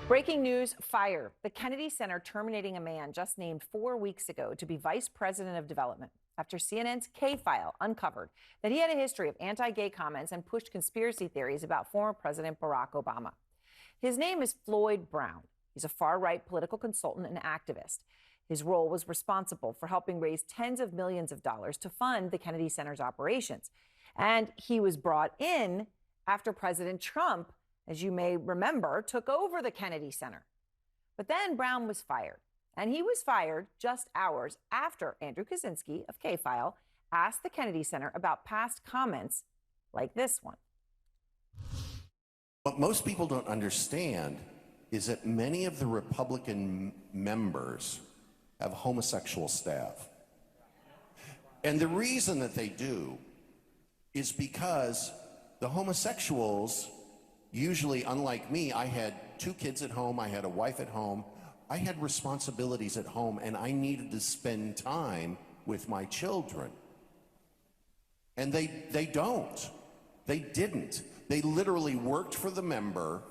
Breaking news, fire. The Kennedy Center terminating a man just named 4 weeks ago to be vice president of development after CNN's KFILE uncovered that he had a history of anti-gay comments and pushed conspiracy theories about former President Barack Obama. His name is Floyd Brown. He's a far-right political consultant and activist. His role was responsible for helping raise tens of millions of dollars to fund the Kennedy Center's operations. And he was brought in after President Trump, as you may remember, took over the Kennedy Center. But then Brown was fired. And he was fired just hours after Andrew Kaczynski of KFILE asked the Kennedy Center about past comments like this one. What most people don't understand is that many of the Republican members have homosexual staff. And the reason that they do is because the homosexuals, usually, unlike me, I had 2 kids at home, I had a wife at home, I had responsibilities at home, and I needed to spend time with my children. And they don't. They didn't. They literally worked for the member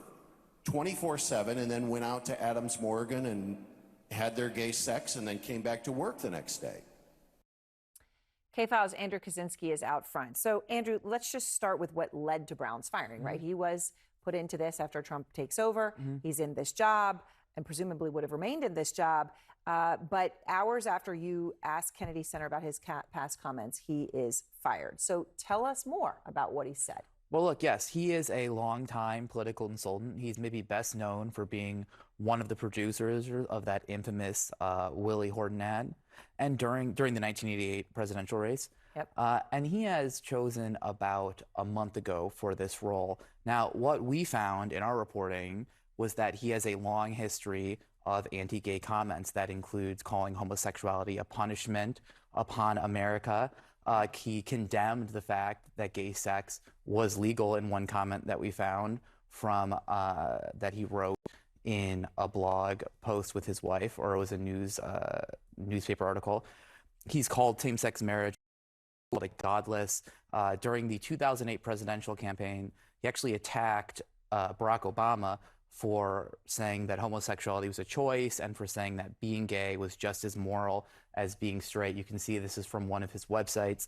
24/7 and then went out to Adams Morgan and had their gay sex and then came back to work the next day. KFILE's Andrew Kaczynski is out front. So, Andrew, let's just start with what led to Brown's firing, right? He was put into this after Trump takes over. He's in this job and presumably would have remained in this job. But hours after you asked Kennedy Center about his past comments, he is fired. So tell us more about what he said. Well, look, yes, he is a longtime political consultant. He's maybe best known for being one of the producers of that infamous Willie Horton ad, and during the 1988 presidential race. Yep. And he has chosen about a month ago for this role. Now, what we found in our reporting was that he has a long history of anti-gay comments that includes calling homosexuality a punishment upon America. He condemned the fact that gay sex was legal in one comment that we found from that he wrote in a blog post with his wife, or it was a newspaper article. He's called same-sex marriage godless. During the 2008 presidential campaign, he actually attacked Barack Obama for saying that homosexuality was a choice and for saying that being gay was just as moral as being straight. You can see this is from one of his websites.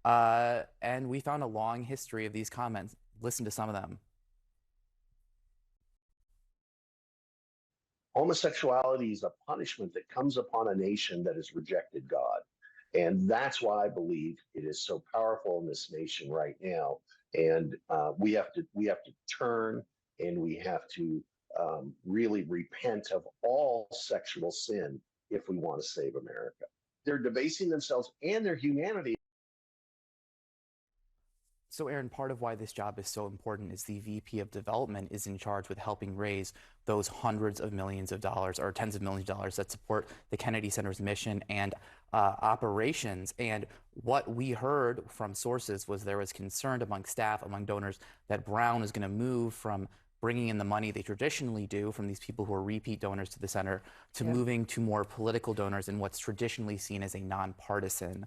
And we found a long history of these comments. Listen to some of them. Homosexuality is a punishment that comes upon a nation that has rejected God. And that's why I believe it is so powerful in this nation right now. And we have to turn, and we have to really repent of all sexual sin if we want to save America. They're debasing themselves and their humanity. So, Aaron, part of why this job is so important is the VP of Development is in charge with helping raise those hundreds of millions of dollars or tens of millions of dollars that support the Kennedy Center's mission and operations. And what we heard from sources was there was concern among staff, among donors, that Brown is going to move from bringing in the money they traditionally do from these people who are repeat donors to the center to moving to more political donors in what's traditionally seen as a nonpartisan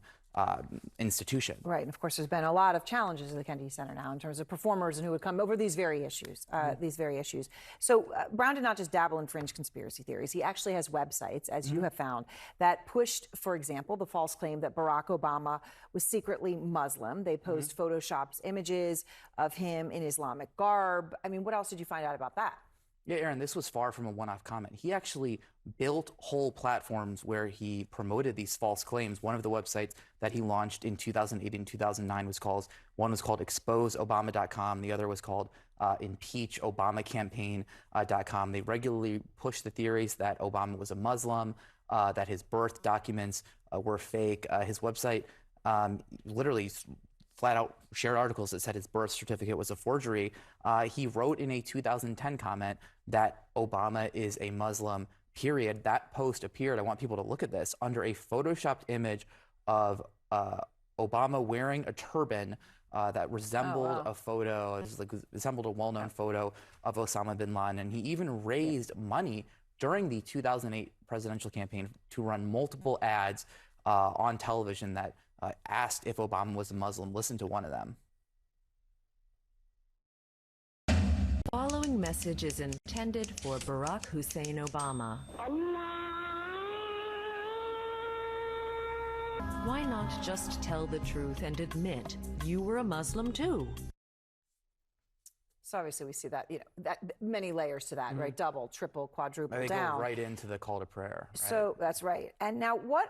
institution. Right, and of course there's been a lot of challenges at the Kennedy Center now in terms of performers and who would come over these very issues. So Brown did not just dabble in fringe conspiracy theories. He actually has websites, as you have found, that pushed, for example, the false claim that Barack Obama was secretly Muslim. They post photoshopped images of him in Islamic garb. I mean, what else did you find out about that? Yeah, Aaron, this was far from a one-off comment. He actually built whole platforms where he promoted these false claims. One of the websites that he launched in 2008 and 2009 was called exposeobama.com. The other was called impeachobamacampaign.com. They regularly pushed the theories that Obama was a Muslim, that his birth documents were fake. His website literally flat out shared articles that said his birth certificate was a forgery. He wrote in a 2010 comment that Obama is a Muslim, period. That post appeared, I want people to look at this, under a photoshopped image of Obama wearing a turban that resembled a photo, resembled a well-known photo of Osama bin Laden. And he even raised money during the 2008 presidential campaign to run multiple ads on television that asked if Obama was a Muslim. Listen to one of them. Following following message is intended for Barack Hussein Obama. Why not just tell the truth and admit you were a Muslim too? So obviously we see that, that many layers to that, right? Double, triple, quadruple They down. go right into the call to prayer. Right? So that's right. And now what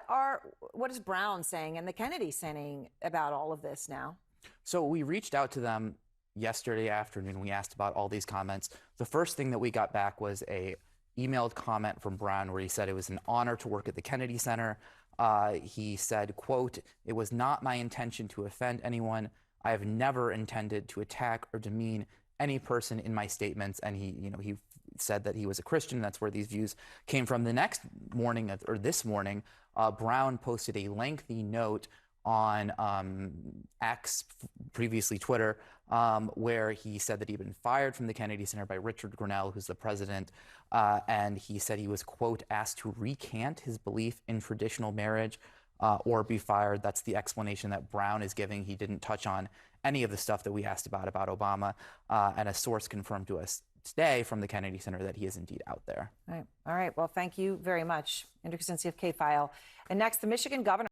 is Brown saying and the Kennedy saying about all of this now? So we reached out to them yesterday afternoon. We asked about all these comments. The first thing that we got back was a emailed comment from Brown where he said it was an honor to work at the Kennedy Center. He said, quote, "It was not my intention to offend anyone. I have never intended to attack or demean any person in my statements." And he said that he was a Christian. That's where these views came from. The next morning, or this morning, Brown posted a lengthy note on X, previously Twitter, where he said that he'd been fired from the Kennedy Center by Richard Grinnell, who's the president, and he said he was, quote, asked to recant his belief in traditional marriage or be fired. That's the explanation that Brown is giving. He didn't touch on any of the stuff that we asked about Obama, and a source confirmed to us today from the Kennedy Center that he is indeed out there. All right. Well, thank you very much. Andrew Kuczynski of KFILE. And next, the Michigan governor